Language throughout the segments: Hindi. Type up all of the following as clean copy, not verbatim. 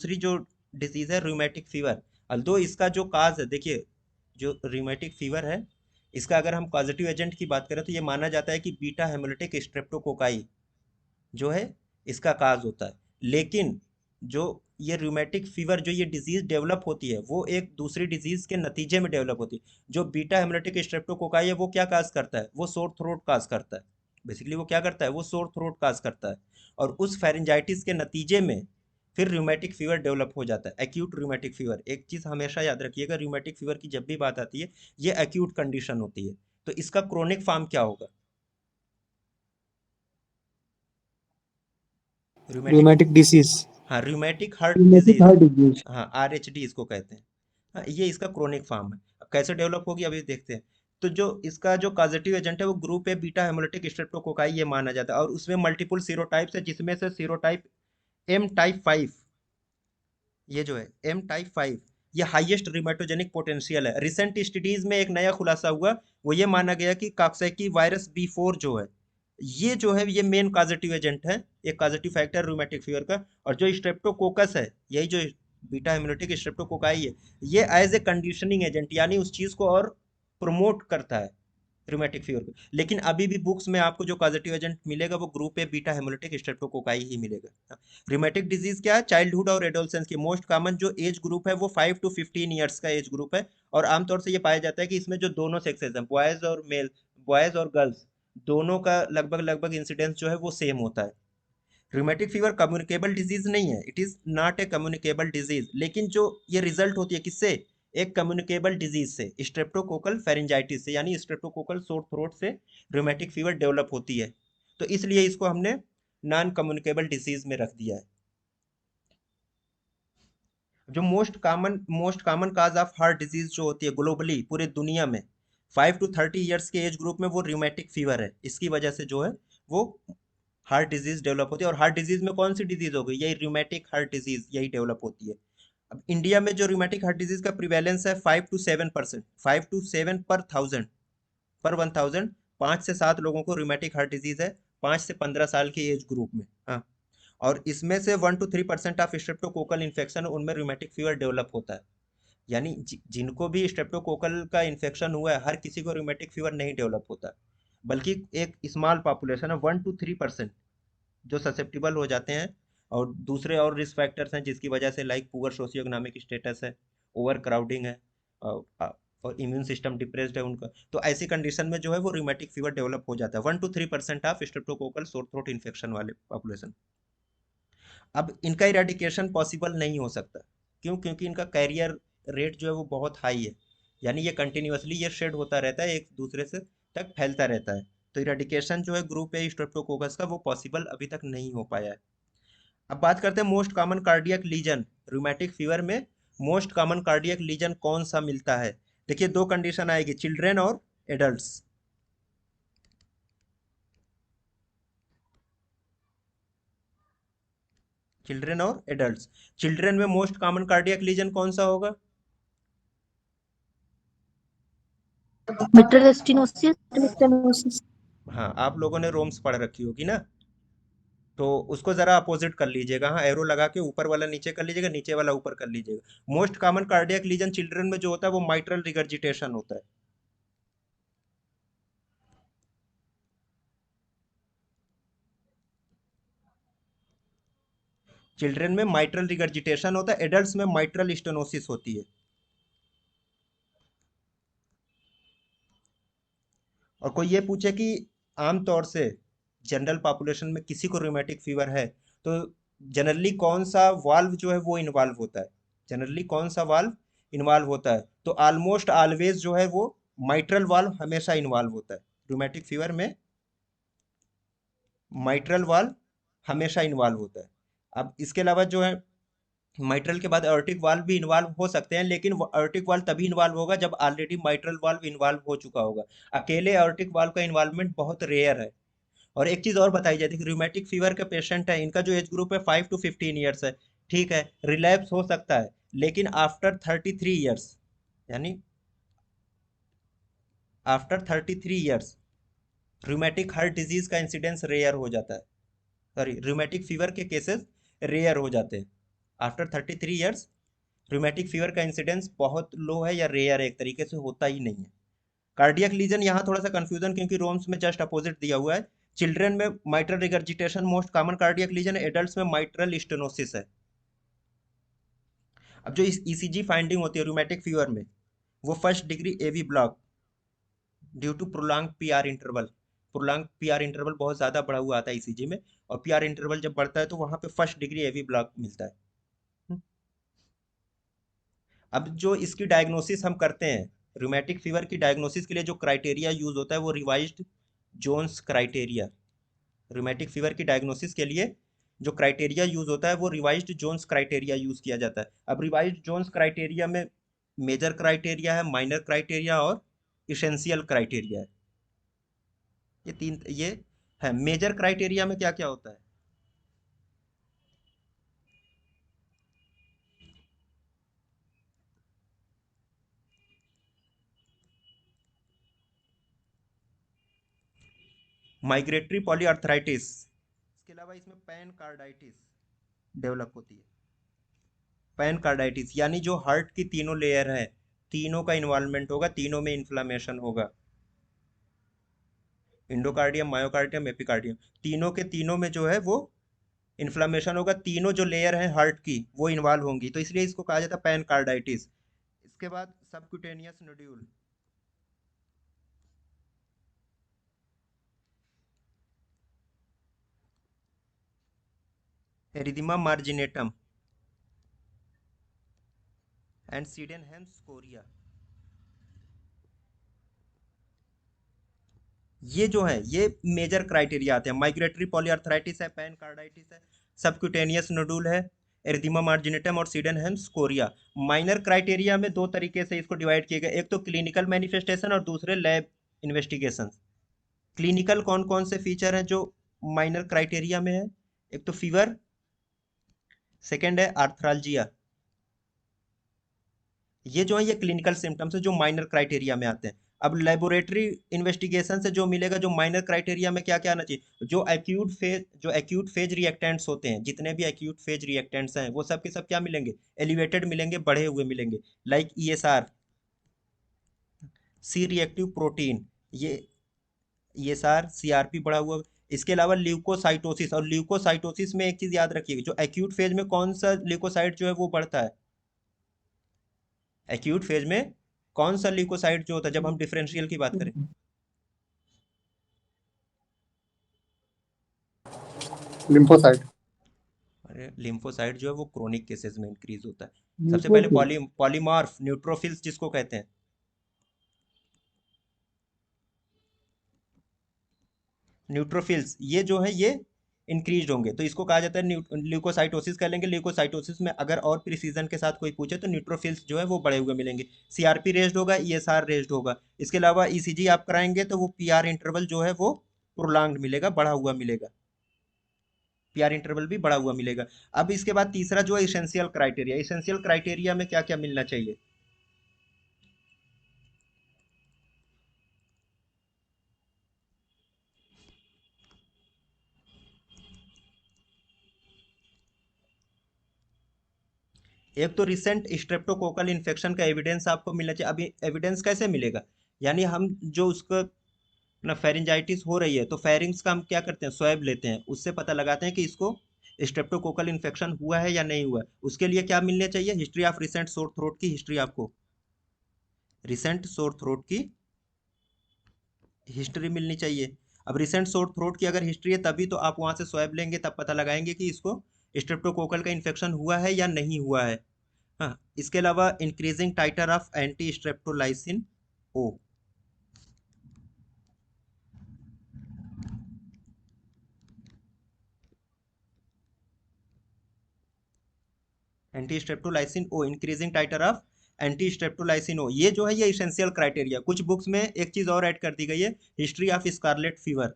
दूसरी जो डिजीज है रूमेटिक फीवर, अल्दो इसका जो काज है, देखिए जो रूमेटिक फीवर है, इसका अगर हम पॉजिटिव एजेंट की बात करें तो ये माना जाता है कि बीटा हेमोलिटिक स्ट्रेप्टोकोकाई जो है इसका काज होता है। लेकिन जो ये रूमेटिक फीवर, जो ये डिजीज डेवलप होती है, वो एक दूसरी डिजीज के नतीजे में डेवलप होती है। जो बीटा हेमोलिटिक स्ट्रेप्टोकोकाई है वो क्या काज करता है, वो सोर थ्रोट काज करता है। बेसिकली वो क्या करता है, वो सोर थ्रोट काज करता है। और उस फेरेंजाइटिस के नतीजे में फिर रूमेटिक फीवर डेवलप हो जाता है, एक्यूट रूमेटिक फीवर। एक चीज हमेशा याद रखिएगा, रूमेटिक फीवर की जब भी बात आती है, ये एक्यूट कंडीशन होती है। तो इसका क्रोनिक फॉर्म क्या होगा, रूमेटिक, रूमेटिक डिसीज। हाँ rheumatic heart rheumatic disease, heart disease. हाँ RHD इसको कहते हैं। हाँ, ये इसका क्रोनिक फॉर्म है। अब कैसे डेवलप होगी अभी देखते हैं। तो जो इसका जो कॉजेटिव एजेंट है वो group A beta hemolytic streptococci ये माना जाता है, और उसमें मल्टीपल सीरोटाइप्स है, जिसमें से सीरोटाइप M टाइप 5, ये जो है M टाइप 5, ये हाईएस्ट रिमेटोजेनिक पोटेंशियल है। रिसेंट स्टडीज में एक नया खुलासा हुआ, वो ये माना गया कि काक्साकी वायरस B4 जो है, ये जो है ये मेन कॉजेटिव एजेंट है, एक कॉजेटिव फैक्टर रूमेटिक फीवर का। और जो स्ट्रेप्टोकोकस है, यही जो बीटा हेमोलिटिक स्ट्रेप्टोकोकाई है, ये एज ए कंडीशनिंग एजेंट, यानी उस चीज को और प्रमोट करता है, रूमेटिक फीवर को। लेकिन अभी भी बुक्स में आपको जो पॉजिटिव एजेंट मिलेगा वो group A beta hemolytic streptococci ही मिलेगा। रूमेटिक डिजीज क्या है, चाइल्डहुड और एडोलसेंस की मोस्ट कॉमन जो एज ग्रुप है वो 5 to 15 ईयर्स का एज ग्रुप है। और आमतौर से ये पाया जाता है कि इसमें जो दोनों सेक्सेस हैं, बॉयज और मेल, बॉयज और गर्ल्स, दोनों का लगभग लगभग इंसिडेंस जो है वो सेम होता है। रूमेटिक फीवर कम्युनिकेबल डिजीज नहीं है, it is not a communicable disease, लेकिन जो ये रिजल्ट होती है किससे, एक कम्युनिकेबल डिजीज से, स्ट्रेप्टोकोकल फेरेंजाइटिस से, यानी स्ट्रेप्टोकोकल सोर थ्रोट से रूमेटिक फीवर डेवलप होती है। तो इसलिए इसको हमने नॉन कम्युनिकेबल डिजीज में रख दिया है। जो most common cause of heart disease जो होती है ग्लोबली पूरे दुनिया में, 5 to 30 ईयर्स के एज ग्रुप में, वो रूमेटिक फीवर है। इसकी वजह से जो है वो हार्ट डिजीज डेवलप होती है। और हार्ट डिजीज में कौन सी डिजीज हो गई, यही रूमेटिक हार्ट डिजीज यही डेवलप होती है। अब इंडिया में जो रूमेटिक हार्ट डिजीज का प्रिवेलेंस है 5 to 7%, 5 to 7 पर 1000, 5 से 7 लोगों को रूमेटिक हार्ट डिजीज है, 5 से 15 साल के एज ग्रुप में। हाँ, और इसमें से 1 to 3% ऑफ स्ट्रेप्टोकोकल इन्फेक्शन उनमें रूमेटिक फीवर डेवलप होता है। यानी जिनको भी स्ट्रेप्टोकोकल का इन्फेक्शन हुआ है, हर किसी को रूमेटिक फीवर नहीं डेवलप होता, बल्कि एक स्मॉल पॉपुलेशन है, 1 to 3% जो ससेप्टिबल हो जाते हैं। और दूसरे और रिस्क फैक्टर्स हैं जिसकी वजह से, like poor socio economic status है, ओवर क्राउडिंग है, और इम्यून सिस्टम डिप्रेस्ड है उनका। तो ऐसी कंडीशन में जो है वो रूमेटिक फीवर डेवलप हो जाता है, 1 to 3% of streptococcal sore throat infection वाले पॉपुलेशन। अब इनका इरेडिकेशन पॉसिबल नहीं हो सकता, क्यों, क्योंकि इनका कैरियर रेट जो है वो बहुत हाई है, यानी ये कंटिन्यूअसली ये शेड होता रहता है, एक दूसरे से तक फैलता रहता है। तो इरेडिकेशन जो है ग्रुप ए स्ट्रेप्टोकोकस का वो पॉसिबल अभी तक नहीं हो पाया है। अब बात करते हैं most common cardiac lesion rheumatic fever में। मोस्ट कॉमन कार्डियक लीजन कौन सा मिलता है, देखिए दो कंडीशन आएगी, चिल्ड्रेन और एडल्ट्स। चिल्ड्रेन और एडल्ट्स, चिल्ड्रेन में मोस्ट कॉमन कार्डियक लीजन कौन सा होगा, मिट्रल स्टेनोसिस। हाँ आप लोगों ने रोम्स पढ़ रखी होगी ना, तो उसको जरा अपोजिट कर लीजिएगा, हाँ एरो लगा के ऊपर वाला नीचे कर लीजिएगा, नीचे वाला ऊपर कर लीजिएगा। Most common cardiac lesion children में जो होता है वो माइट्रल रिगर्जिटेशन होता है। चिल्ड्रन में माइट्रल रिगर्जिटेशन होता है, एडल्ट्स में माइट्रल स्टेनोसिस होती है। और कोई ये पूछे कि आमतौर से जनरल पॉपुलेशन में किसी को रूमेटिक फीवर है, तो जनरली कौन सा वाल्व जो है वो इन्वॉल्व होता है, जनरली कौन सा वाल्व इन्वॉल्व होता है, तो ऑलमोस्ट ऑलवेज जो है वो माइट्रल वाल्व हमेशा इन्वॉल्व होता है रूमेटिक फीवर में, माइट्रल वाल्व हमेशा इन्वॉल्व होता है। अब इसके अलावा जो है माइट्रल के बाद अर्टिक वाल्व भी इन्वॉल्व हो सकते हैं, लेकिन अर्टिक वाल्व तभी इन्वॉल्व होगा जब ऑलरेडी माइट्रल वाल्व इन्वॉल्व हो चुका होगा। अकेले अर्टिक वाल्व का इन्वॉल्वमेंट बहुत रेयर है। और एक चीज और बताई जाती है कि रूमेटिक फीवर के पेशेंट है, इनका जो एज ग्रुप है 5 to 15 ईयर्स है, ठीक है, रिलैप्स हो सकता है, लेकिन आफ्टर 33 ईयर्स, यानी after 33 years rheumatic heart disease का इंसिडेंस रेयर हो जाता है, सॉरी रूमेटिक फीवर के केसेस रेयर हो जाते हैं। आफ्टर 33 ईयर्स रूमेटिक फीवर का इंसिडेंस बहुत लो है या रेयर है, एक तरीके से होता ही नहीं है। कार्डियक लीजन यहाँ थोड़ा सा कंफ्यूजन, क्योंकि रोम्स में जस्ट अपोजिट दिया हुआ है। चिल्ड्रन में mitral regurgitation most common cardiac lesion है, एडल्ट्स में माइट्रल स्टेनोसिस है। अब जो इस ईसीजी फाइंडिंग होती है रूमेटिक फीवर में, वो first degree AV block due to prolong PR interval. Prolong PR interval बहुत ज़्यादा बढ़ा हुआ आता है ईसीजी में, और पीआर इंटरवल जब बढ़ता है तो वहाँ पे फर्स्ट डिग्री एवी ब्लॉक मिलता है। अब जो इसकी डायग्नोसिस हम करते हैं, रूमेटिक फीवर की डायग्नोसिस के लिए जो क्राइटेरिया यूज होता है वो revised Jones criteria. Rheumatic fever की डायग्नोसिस के लिए जो क्राइटेरिया यूज होता है वो रिवाइज्ड जोन्स क्राइटेरिया यूज किया जाता है। अब रिवाइज्ड जोन्स क्राइटेरिया में मेजर क्राइटेरिया है, माइनर क्राइटेरिया और इसेंशियल क्राइटेरिया है। ये तीन ये है। मेजर क्राइटेरिया में क्या क्या होता है? माइग्रेटरी पॉलीआर्थराइटिस, इसके अलावा इसमें पैन कार्डाइटिस डेवलप होती है। पैन कार्डाइटिस यानी जो हार्ट की तीनों लेयर है, तीनों का इन्वॉल्वमेंट होगा, तीनों में इन्फ्लामेशन होगा। इंडोकार्डियम, मायोकार्डियम, एपिकार्डियम, तीनों के तीनों में जो है वो इन्फ्लामेशन होगा, तीनों जो लेयर हैं हार्ट की वो इन्वॉल्व होंगी, तो इसलिए इसको कहा जाता है पैन कार्डाइटिस। इसके बाद subcutaneous nodule, erythema marginatum and Sydenham's chorea. ये जो है ये मेजर क्राइटेरिया आते हैं। माइग्रेटरी पॉलीआर्थराइटिस है, पैन कार्डाइटिस है, सबक्यूटेनियस नोडुल है, एरिथमा मार्जिनेटम और सीडेनहेम्स कोरिया। माइनर क्राइटेरिया में दो तरीके से इसको डिवाइड किए गए, एक तो क्लिनिकल मैनिफेस्टेशन और दूसरे लैब इन्वेस्टिगेशन। क्लिनिकल कौन कौन से फीचर हैं जो माइनर क्राइटेरिया में है? एक तो फीवर, सेकेंड है आर्थरालजिया। ये जो है ये क्लिनिकल सिम्टम्स है जो माइनर क्राइटेरिया में आते हैं। अब लेबोरेटरी इन्वेस्टिगेशन से जो मिलेगा, जो माइनर क्राइटेरिया में क्या क्या आना चाहिए, जो एक्यूट फेज रिएक्टेंट्स होते हैं, जितने भी एक्यूट फेज रिएक्टेंट्स हैं वो सब के सब क्या मिलेंगे? एलिवेटेड मिलेंगे, बढ़े हुए मिलेंगे। Like ESR, C reactive protein, ये ईएसआर, सीआरपी बढ़ा हुआ। इसके अलावा ल्यूकोसाइटोसिस, और ल्यूकोसाइटोसिस में एक चीज याद रखिएगा, जो एक्यूट फेज में कौन सा ल्यूकोसाइट जो है वो बढ़ता है? एक्यूट फेज में कौन सा ल्यूकोसाइट जो होता है जब हम डिफरेंशियल की बात करें? लिम्फोसाइट। अरे लिम्फोसाइट जो है वो क्रोनिक केसेस में इंक्रीज होता है। सबसे पहले न्यूट्रोफिल। पॉलीमॉर्फ न्यूट्रोफिल्स जिसको कहते हैं, न्यूट्रोफिल्स ये जो है ये इंक्रीज होंगे, तो इसको कहा जाता है ल्यूकोसाइटोसिस कह लेंगे। ल्यूकोसाइटोसिस में अगर और प्रिसीजन के साथ कोई पूछे तो न्यूट्रोफिल्स जो है वो बढ़े हुए मिलेंगे। सीआरपी रेज्ड होगा, ईएसआर रेज्ड होगा। इसके अलावा ईसीजी आप कराएंगे तो वो पीआर इंटरवल जो है वो प्रोलॉन्ग्ड मिलेगा, बढ़ा हुआ मिलेगा। पीआर इंटरवल भी बढ़ा हुआ मिलेगा। अब इसके बाद तीसरा जो है इसेंशियल क्राइटेरिया। इसेंशियल क्राइटेरिया में क्या क्या मिलना चाहिए? एक तो रिसेंट स्ट्रेप्टोकोकल इन्फेक्शन का एविडेंस आपको मिलना चाहिए। अभी एविडेंस कैसे मिलेगा? यानी हम जो उसका ना फेरिंजाइटिस हो रही है तो फेरिंग्स का हम क्या करते हैं, स्वैब लेते हैं, उससे पता लगाते हैं कि इसको स्ट्रेप्टोकोकल इन्फेक्शन हुआ है या नहीं हुआ है। उसके लिए क्या मिलने चाहिए? History of recent sore throat की हिस्ट्री, आपको रिसेंट सोर थ्रोट की हिस्ट्री मिलनी चाहिए। अब रिसेंट सोर थ्रोट की अगर हिस्ट्री है तभी तो आप वहाँ से स्वैब लेंगे, तब पता लगाएंगे कि इसको स्ट्रेप्टोकोकल का इन्फेक्शन हुआ है या नहीं हुआ है। हाँ, इसके अलावा increasing titer of anti streptolysin O, anti streptolysin O, increasing titer of anti streptolysin O, ये जो है ये इसेंशियल क्राइटेरिया। कुछ बुक्स में एक चीज और ऐड कर दी गई है, हिस्ट्री ऑफ स्कारलेट फीवर,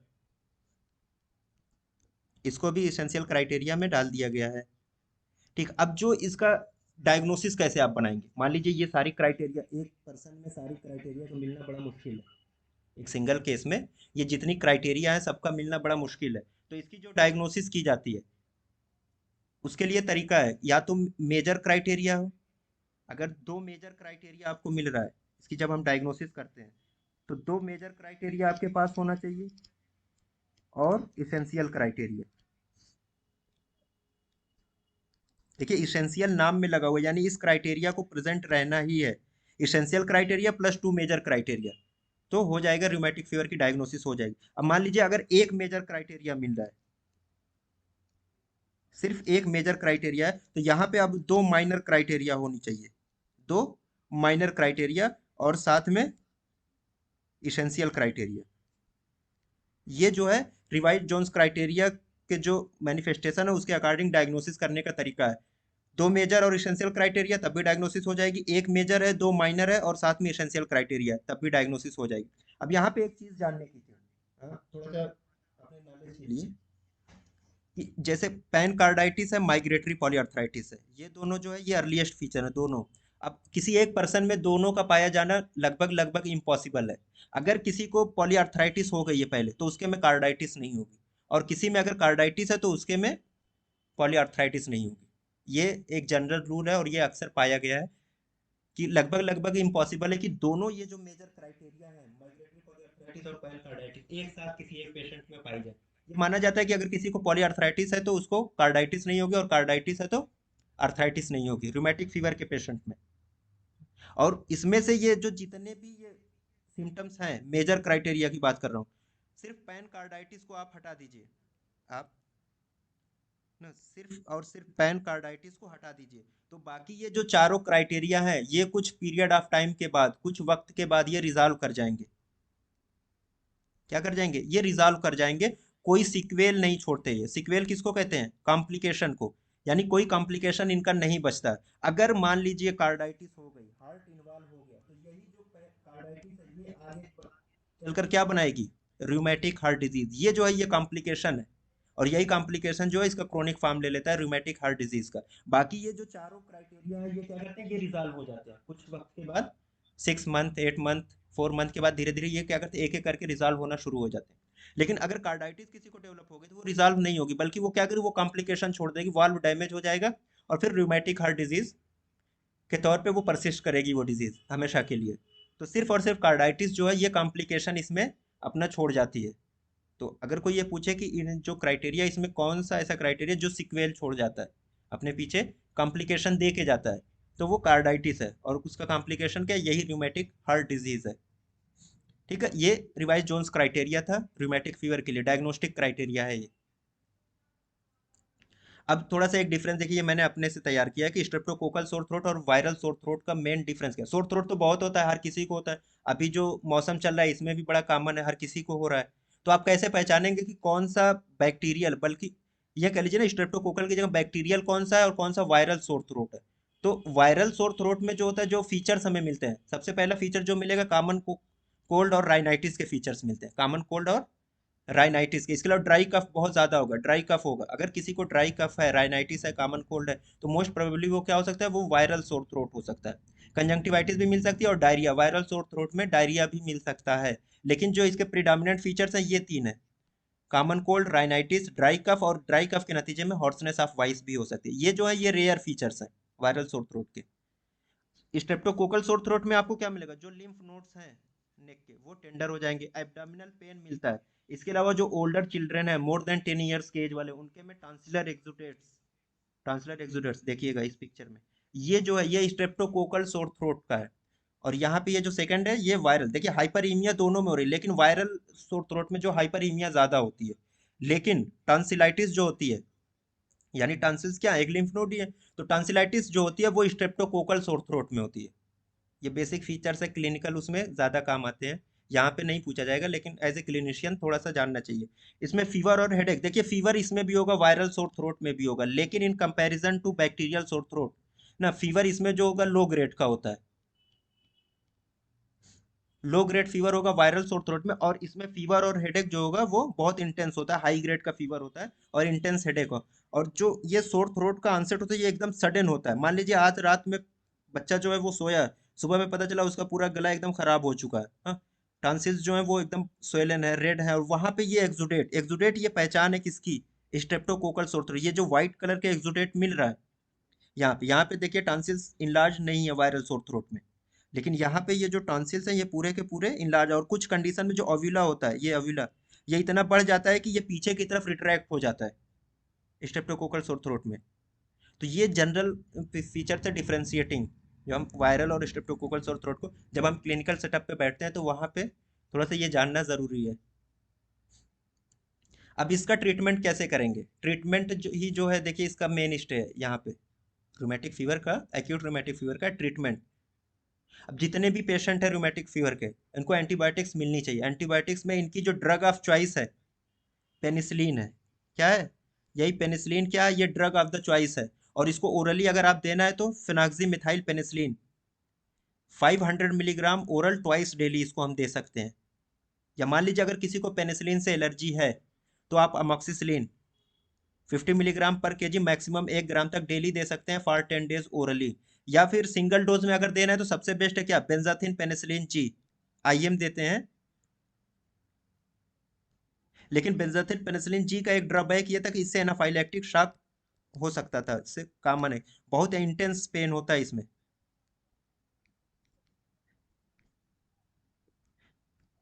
इसको भी इसेंशियल क्राइटेरिया में डाल दिया गया है। ठीक, अब जो इसका डायग्नोसिस कैसे आप बनाएंगे? मान लीजिए ये सारी क्राइटेरिया, एक पर्सन में सारी क्राइटेरिया तो मिलना बड़ा मुश्किल है, एक सिंगल केस में ये जितनी क्राइटेरिया है सबका मिलना बड़ा मुश्किल है। तो इसकी जो डायग्नोसिस की जाती है उसके लिए तरीका है, या तो मेजर क्राइटेरिया हो, अगर दो मेजर क्राइटेरिया आपको मिल रहा है इसकी जब हम डायग्नोसिस करते हैं, तो दो मेजर क्राइटेरिया आपके पास होना चाहिए और इसेंशियल क्राइटेरिया। देखिए इसेंशियल नाम में लगा हुआ है, यानी इस क्राइटेरिया को प्रेजेंट रहना ही है। Essential criteria plus two major criteria, तो हो जाएगा रूमेटिक फीवर की डायग्नोसिस हो जाएगी। अब मान लीजिए अगर एक मेजर क्राइटेरिया मिल रहा है, सिर्फ एक मेजर क्राइटेरिया है, तो यहाँ पे अब दो माइनर क्राइटेरिया होनी चाहिए, दो माइनर क्राइटेरिया और साथ में इसेंशियल क्राइटेरिया। ये जो है रिवाइज जोन्स क्राइटेरिया के जो मैनिफेस्टेशन है उसके अकॉर्डिंग डायग्नोसिस करने का तरीका है। दो मेजर और इसेंशियल क्राइटेरिया तब भी डायग्नोसिस हो जाएगी, एक मेजर है दो माइनर है और साथ में इसेंशियल क्राइटेरिया तब भी डायग्नोसिस हो जाएगी। अब यहाँ पे एक चीज जानने की थी, थोड़ा सा अपने नॉलेज के लिए, कि जैसे पैन कार्डाइटिस है, माइग्रेटरी पॉलीआर्थराइटिस है, ये दोनों जो है ये अर्लीस्ट फीचर है दोनों। अब किसी एक पर्सन में दोनों का पाया जाना लगभग लगभग इम्पॉसिबल है। अगर किसी को पॉलीआर्थराइटिस हो गई है पहले तो उसके में कार्डाइटिस नहीं होगी, और किसी में अगर कार्डाइटिस है तो उसके में पॉलीआर्थराइटिस नहीं होगी। ये एक जनरल रूल है और ये अक्सर पाया गया है कि लगभग लगभग इम्पॉसिबल है कि दोनों ये जो मेजर क्राइटेरिया है, माइग्रेटरी पॉलीआर्थराइटिस और पैन कार्डाइटिस, एक साथ किसी एक पेशेंट में पाई जाए। ये माना जाता है कि अगर किसी को पॉलीआर्थराइटिस है तो उसको कार्डाइटिस नहीं होगी, और कार्डाइटिस है तो आर्थराइटिस नहीं होगी रूमेटिक फीवर के पेशेंट में। और इसमें से ये जो जितने भी ये सिम्टम्स हैं, मेजर क्राइटेरिया की बात कर रहा हूँ, सिर्फ पैन कार्डाइटिस को आप हटा दीजिए, आप ना सिर्फ और सिर्फ पैन कार्डाइटिस को हटा दीजिए, तो बाकी ये जो चारों क्राइटेरिया हैं ये कुछ पीरियड ऑफ टाइम के बाद, कुछ वक्त के बाद ये रिजॉल्व कर जाएंगे। क्या कर जाएंगे? ये रिजॉल्व कर जाएंगे। कोई सिक्वेल नहीं छोड़ते। ये सिक्वेल किसको कहते हैं? कॉम्प्लिकेशन को। यानी कोई कॉम्प्लिकेशन इनका नहीं बचता। अगर मान लीजिए कार्डाइटिस हो गई, हार्ट इन्वॉल्व हो गया, तो यही जो कार्डाइटिस है ये आगे चलकर क्या बनाएगी? Rheumatic heart disease. ये जो है ये कॉम्प्लिकेशन है, और यही कॉम्प्लिकेशन जो है इसका क्रोनिक फॉर्म ले लेता है रूमेटिक हार्ट डिजीज का। बाकी ये जो चारों क्राइटेरिया है ये क्या करते हैं? ये रिजॉल्व हो जाते हैं कुछ वक्त के बाद, 6 मंथ 8 मंथ 4 मंथ के बाद धीरे धीरे ये क्या करते हैं? एक एक करके रिजॉल्व होना शुरू हो जाते हैं। लेकिन अगर कार्डाइटिस किसी को डेवलप हो गई तो वो रिजॉल्व नहीं होगी, बल्कि वो क्या करेगी? वो कॉम्प्लिकेशन छोड़ देगी, वाल्व डैमेज हो जाएगा, और फिर रूमेटिक हार्ट डिजीज के तौर पे वो परसिस्ट करेगी वो डिजीज हमेशा के लिए। तो सिर्फ और सिर्फ कार्डाइटिस जो है ये कॉम्प्लिकेशन इसमें अपना छोड़ जाती है। तो अगर कोई ये पूछे कि इन जो क्राइटेरिया, इसमें कौन सा ऐसा क्राइटेरिया जो सिक्वेल छोड़ जाता है, अपने पीछे कॉम्प्लिकेशन दे के जाता है, तो वो कार्डाइटिस है, और उसका कॉम्प्लिकेशन क्या है? यही रूमेटिक हार्ट डिजीज है। ठीक है, ये रिवाइज जोन्स क्राइटेरिया था रूमेटिक फीवर के लिए, डायग्नोस्टिक क्राइटेरिया है ये। अब थोड़ा सा एक डिफरेंस देखिए, मैंने अपने से तैयार किया है कि स्ट्रेप्टोकोकल सोर थ्रोट और वायरल सोर थ्रोट का मेन डिफरेंस क्या है। सोर थ्रोट तो बहुत होता है, हर किसी को होता है, अभी जो मौसम चल रहा है इसमें भी बड़ा कॉमन है, हर किसी को हो रहा है। तो आप कैसे पहचानेंगे कि कौन सा बैक्टीरियल, बल्कि यह कह लीजिए ना स्ट्रेप्टोकोकल की जगह बैक्टीरियल कौन सा है और कौन सा वायरल सोर थ्रोट है। तो वायरल सोर थ्रोट में जो होता है, जो फीचर्स हमें मिलते हैं, सबसे पहला फीचर जो मिलेगा कॉमन कोल्ड और राइनाइटिस के फीचर्स मिलते हैं, कॉमन कोल्ड और राइनाइटिस के। इसके अलावा ड्राई कफ बहुत ज़्यादा होगा, ड्राई कफ होगा। अगर किसी को ड्राई कफ है, राइनाइटिस है, कॉमन कोल्ड है, तो मोस्ट प्रोबेबली वो क्या हो सकता है? वो वायरल सोर थ्रोट हो सकता है। कंजंक्टिवाइटिस भी मिल सकती है, और डायरिया, वायरल सोर थ्रोट में डायरिया भी मिल सकता है। लेकिन जो इसके प्रीडोमिनेंट फीचर्स हैं ये तीन है, common cold, rhinitis, dry cough, और ड्राई कफ के नतीजे में हॉर्सनेस ऑफ वॉइस भी हो सकती है। ये जो है ये रेयर फीचर्स हैं वायरल सोर थ्रोट के। स्ट्रेप्टोकोकल सोर थ्रोट में आपको क्या मिलेगा? जो लिम्फ नोड्स हैं नेक के वो टेंडर हो जाएंगे, एब्डोमिनल पेन मिलता है। इसके अलावा जो ओल्डर चिल्ड्रन है, मोर देन 10 ईयर्स के एज वाले, उनके में टांसिलर एक्सुडेट्स, टांसिलर एक्सुडेट्स देखिएगा इस पिक्चर में, ये जो है ये स्ट्रेप्टोकोकल सोर थ्रोट का है। और यहाँ पे ये जो सेकंड है ये वायरल, देखिए हाइपरईमिया दोनों में हो रही है, लेकिन वायरल सोर थ्रोट में जो हाइपरईमिया ज्यादा होती है। लेकिन टांसिलाइटिस जो होती है, यानी टॉन्सिल्स क्या है? एक लिम्फ नोड ही है। तो टॉन्सिलाइटिस जो होती है वो स्ट्रेप्टोकोकल सोर थ्रोट में होती है। ये बेसिक फीचर्स है, क्लिनिकल उसमें ज़्यादा काम आते हैं, यहाँ पे नहीं पूछा जाएगा, लेकिन एज ए क्लिनिशियन थोड़ा सा जानना चाहिए। इसमें फीवर और हेडेक, देखिए फीवर इसमें भी होगा, वायरल सोर थ्रोट में भी होगा, लेकिन in comparison to bacterial sore throat ना, फीवर इसमें जो होगा लो ग्रेड का होता है, लो ग्रेड फीवर होगा वायरल सोर थ्रोट में। और इसमें फीवर और हेडेक जो होगा वो बहुत इंटेंस होता है, हाई ग्रेड का फीवर होता है और इंटेंस हेडेक हो। और जो ये सोर थ्रोट का आंसर होता है ये एकदम सडन होता है। मान लीजिए आज रात में बच्चा जो है वो सोया, सुबह में पता चला उसका पूरा गला एकदम खराब हो चुका है, हाँ, टॉन्सिल्स जो है वो एकदम स्वेलन है, रेड है, और वहां पे ये एक्सुडेट, एक्सुडेट ये पहचान है किसकी? स्ट्रेप्टोकोकल सोर थ्रोट, ये जो व्हाइट कलर के एक्सुडेट मिल रहा है यहाँ पे देखिए टॉन्सिल्स इनलार्ज नहीं है वायरल सोर थ्रोट में, लेकिन यहाँ पे ये जो टॉन्सिल्स हैं ये पूरे के पूरे इनलार्ज, और कुछ कंडीशन में जो ओव्यूला होता है, ये ओव्यूला ये इतना बढ़ जाता है कि ये पीछे की तरफ रिट्रैक्ट हो जाता है स्ट्रेप्टोकोकल सोर थ्रोट में। तो ये जनरल फीचर थे डिफरेंशिएटिंग, जो हम वायरल और स्ट्रेप्टोकोकल सोर थ्रोट को जब हम क्लिनिकल सेटअप पे बैठते हैं तो वहाँ पे थोड़ा सा ये जानना ज़रूरी है। अब इसका ट्रीटमेंट कैसे करेंगे? ट्रीटमेंट जो है देखिए, इसका मेन स्टे है यहाँ पे रूमेटिक फीवर का, एक्यूट रूमेटिक फीवर का ट्रीटमेंट। अब जितने भी पेशेंट है रूमेटिक फीवर के, इनको एंटीबायोटिक्स मिलनी चाहिए। एंटीबायोटिक्स में इनकी जो ड्रग ऑफ चॉइस है पेनिसिलिन है। क्या है? यही पेनिसिलिन क्या है? ये ड्रग ऑफ द चॉइस है, और इसको ओरली अगर आप देना है तो phenoxymethyl penicillin 500 milligram oral twice daily इसको हम दे सकते हैं। या मान लीजिए अगर किसी को पेनिसिलिन से एलर्जी है तो आप अमॉक्सिसिलिन 50 मिलीग्राम पर केजी मैक्सिमम 1 ग्राम तक डेली दे सकते हैं फॉर 10 डेज ओरली। या फिर सिंगल डोज में अगर देना है तो सबसे बेस्ट है क्या? बेंजाथिन पेनिसिलिन जी आईएम देते हैं। लेकिन बेंजाथिन पेनिसिलिन जी का एक ड्रॉबैक ये था कि इससे एनाफाइलैक्टिक शॉक हो सकता था, इससे कॉमन है, बहुत इंटेंस पेन होता है इसमें।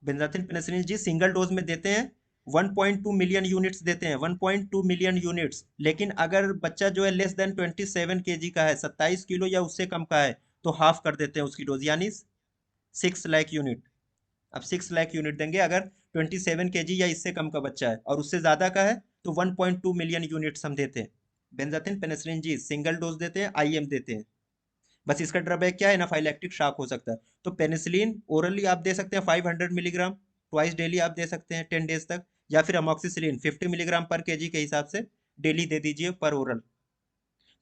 Benzathine penicillin G single dose में देते हैं 1.2 मिलियन यूनिट्स देते हैं, 1.2 मिलियन यूनिट्स। लेकिन अगर बच्चा जो है लेस देन 27 केजी का है, 27 किलो या उससे कम का है, तो हाफ कर देते हैं उसकी डोज, यानी 6 लाख यूनिट। अब 6 लाख यूनिट देंगे अगर 27 केजी या इससे कम का बच्चा है, और उससे ज़्यादा का है तो 1.2 मिलियन यूनिट्स हम देते हैं। Benzathine penicillin G single dose देते हैं, आईएम देते हैं। बस इसका ड्रॉबैक क्या है? एनाफाइलैक्टिक शॉक हो सकता है। तो पेनिसिलिन ओरली आप दे सकते हैं 500 मिलीग्राम ट्वाइस डेली आप दे सकते हैं 10 डेज तक, या फिर अमॉक्सिसिलिन 50 मिलीग्राम पर केजी के हिसाब से डेली दे दीजिए पर ओरल।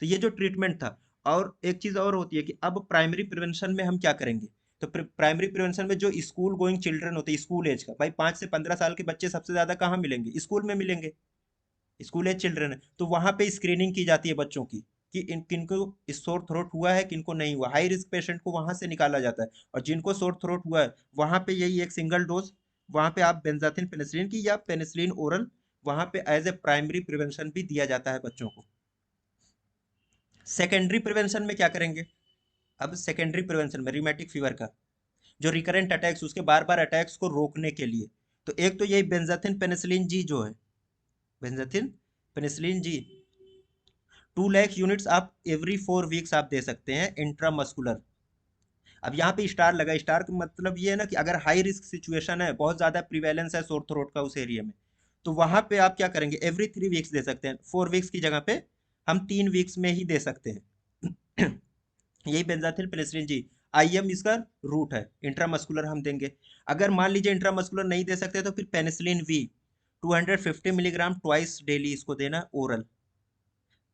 तो ये जो ट्रीटमेंट था। और एक चीज़ और होती है कि अब प्राइमरी प्रिवेंशन में हम क्या करेंगे? तो प्राइमरी प्रिवेंशन में जो स्कूल गोइंग चिल्ड्रन होते हैं, स्कूल एज का, भाई 5 से 15 साल के बच्चे सबसे ज़्यादा कहाँ मिलेंगे? स्कूल में मिलेंगे। स्कूल एज चिल्ड्रन है तो वहाँ पे स्क्रीनिंग की जाती है बच्चों की कि किनको सोर थ्रोट हुआ है, किनको नहीं हुआ। हाई रिस्क पेशेंट को वहाँ से निकाला जाता है, और जिनको सोर थ्रोट हुआ है वहाँ पे यही एक सिंगल डोज वहाँ पे आप बेंजाथिन पेनिसिलिन की या पेनिसिलिन ओरल वहाँ पे एज ए प्राइमरी प्रिवेंशन भी दिया जाता है बच्चों को। सेकेंडरी प्रिवेंशन में क्या करेंगे? अब सेकेंडरी प्रिवेंशन में रिमेटिक फीवर का जो रिकरेंट अटैक्स, उसके बार बार अटैक्स को रोकने के लिए, तो एक तो यही बेंजाथिन पेनिसिलिन जी जो है, benzathine penicillin G 2 lakh units आप एवरी 4 वीक्स आप दे सकते हैं इंट्रामस्कुलर। अब यहाँ पे स्टार लगा, स्टार का मतलब ये है ना कि अगर हाई रिस्क सिचुएशन है, बहुत ज़्यादा प्रिवेलेंस है सोर थ्रोट का उस एरिया में, तो वहाँ पे आप क्या करेंगे? एवरी 3 वीक्स दे सकते हैं, 4 वीक्स की जगह पे हम 3 वीक्स में ही दे सकते हैं। यही बेंजाथिल पेनिसिलिन जी आईएम इसका रूट है, इंट्रामस्कुलर हम देंगे। अगर मान लीजिए इंट्रामस्कुलर नहीं दे सकते तो फिर penicillin V 250 milligram twice daily इसको देना ओरल।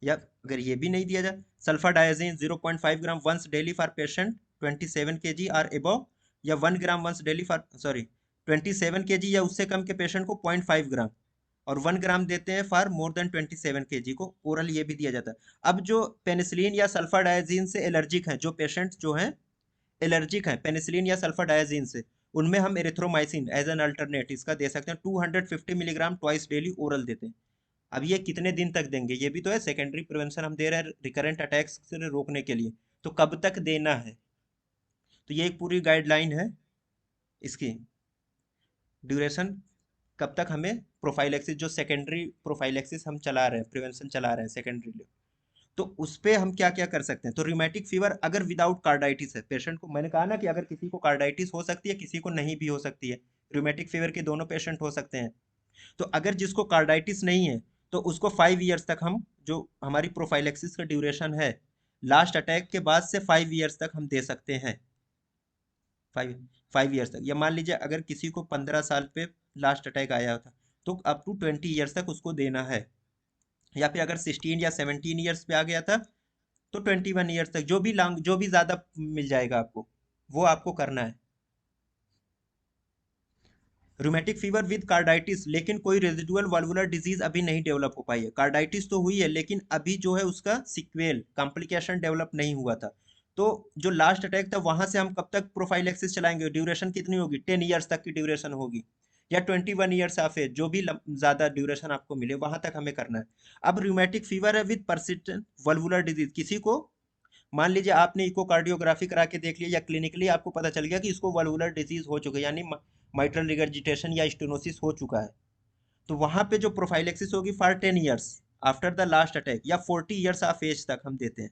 या अगर ये भी नहीं दिया जाए, sulfadiazine 0.5 gram once daily for patient 27 KG और एबव, या 1 gram once daily for 27 KG या उससे कम के पेशेंट को 0.5 ग्राम, और 1 ग्राम देते हैं फॉर मोर देन 27 केजी को ओरल, ये भी दिया जाता है। अब जो पेनिसिलिन या सल्फाडायाजिन से एलर्जिक हैं, जो पेशेंट जो हैं एलर्जिक हैं पेनिसिलिन या सल्फाडायाजिन से, उनमें हम एरिथ्रोमाइसिन एज एन अल्टरनेट इसका दे सकते हैं, 250 मिलीग्राम ट्वाइस डेली ओरल देते हैं। अब ये कितने दिन तक देंगे? ये भी तो है सेकेंडरी प्रिवेंशन हम दे रहे हैं रिकरेंट अटैक्स से रोकने के लिए, तो कब तक देना है? तो ये एक पूरी गाइडलाइन है इसकी ड्यूरेशन, कब तक हमें प्रोफाइलेक्सिस, जो सेकेंडरी प्रोफाइलेक्सिस हम चला रहे हैं, प्रिवेंशन चला रहे हैं सेकेंडरी, तो उस पे हम क्या क्या कर सकते हैं? तो रिमेटिक फीवर अगर विदाउट कार्डाइटिस है पेशेंट को, मैंने कहा ना कि अगर किसी को कार्डाइटिस हो सकती है, किसी को नहीं भी हो सकती है, रिमेटिक फीवर के दोनों पेशेंट हो सकते हैं। तो अगर जिसको कार्डाइटिस नहीं है तो उसको 5 ईयर्स तक हम, जो हमारी प्रोफाइलेक्सिस का ड्यूरेशन है लास्ट अटैक के बाद से 5 ईयर्स तक हम दे सकते हैं। 5 ईयर्स तक, या मान लीजिए अगर किसी को 15 साल पे लास्ट अटैक आया था तो अप टू 20 ईयर्स तक उसको देना है। या फिर अगर 16 या 17 ईयर्स पे आ गया था तो 21 ईयर्स तक, जो भी लॉन्ग, जो भी ज़्यादा मिल जाएगा आपको, वो आपको करना है। रूमेटिक फीवर विद कार्डाइटिस, लेकिन कोई रेजिडुअल वाल्वुलर डिजीज अभी नहीं डेवलप हो पाई है। कार्डाइटिस तो हुई है लेकिन अभी जो है उसका सिक्वेल कॉम्प्लिकेशन डेवलप नहीं हुआ था। तो जो लास्ट अटैक था वहां से हम कब तक प्रोफाइलेक्सिस चलाएंगे? ड्यूरेशन कितनी होगी? 10 ईयर्स तक की ड्यूरेशन होगी। या 21 ईयर्स ऑफ एज, जो भी ज़्यादा ड्यूरेशन आपको मिले वहां तक हमें करना है। अब रूमेटिक फीवर है विद परसिस्टेंट वल्वुलर डिजीज, किसी को मान लीजिए आपने इकोकार्डियोग्राफी करा के देख लिया या क्लिनिकली आपको पता चल गया कि इसको वल्वुलर डिजीज हो चुका है, यानी माइट्रल रिगर्जिटेशन या स्टेनोसिस हो चुका है, तो वहां पे जो प्रोफाइलेक्सिस होगी for 10 years after the last attack या 40 ईयर्स ऑफ एज तक हम देते हैं।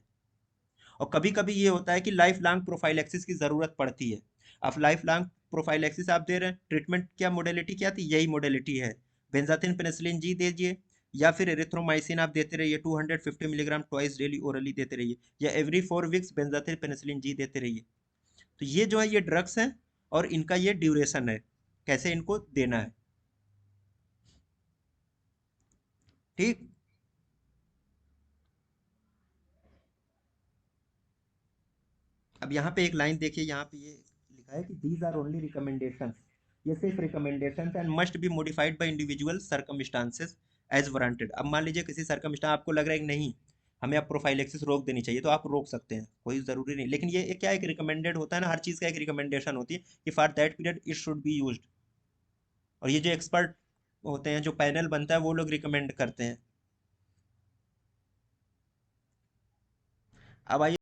और कभी कभी ये होता है कि लाइफ लॉन्ग प्रोफाइलेक्सिस की ज़रूरत पड़ती है। अब लाइफ लॉन्ग प्रोफाइलेक्सिस आप दे रहे हैं, ट्रीटमेंट क्या मोडेलिटी क्या थी, यही मोडेलिटी है, बेंजाथिन पेनिसिलिन जी दीजिए या फिर एरिथ्रोमाइसिन आप देते रहिए 250 मिलीग्राम ट्वाइस डेली ओरली देते रहिए, या every 4 weeks benzathine penicillin G देते रहिए। तो ये जो है ये ड्रग्स हैं और इनका ये ड्यूरेशन है, कैसे इनको देना है। ठीक। अब यहाँ पे एक लाइन देखिए, यहाँ पे ये लिखा है कि दीज आर ओनली रिकमेंडेशंस, ये सिर्फ recommendations and must be modified by individual circumstances as warranted. अब मान लीजिए किसी सर्कमस्टांस आपको लग रहा है कि नहीं हमें अब प्रोफाइलेक्सिस रोक देनी चाहिए, तो आप रोक सकते हैं, कोई ज़रूरी नहीं, लेकिन ये क्या एक रिकमेंडेड होता है ना, हर चीज़ का एक रिकमेंडेशन होती है कि for that period it should be used. और ये जो एक्सपर्ट होते हैं, जो पैनल बनता है, वो लोग रिकमेंड करते हैं। अब आइए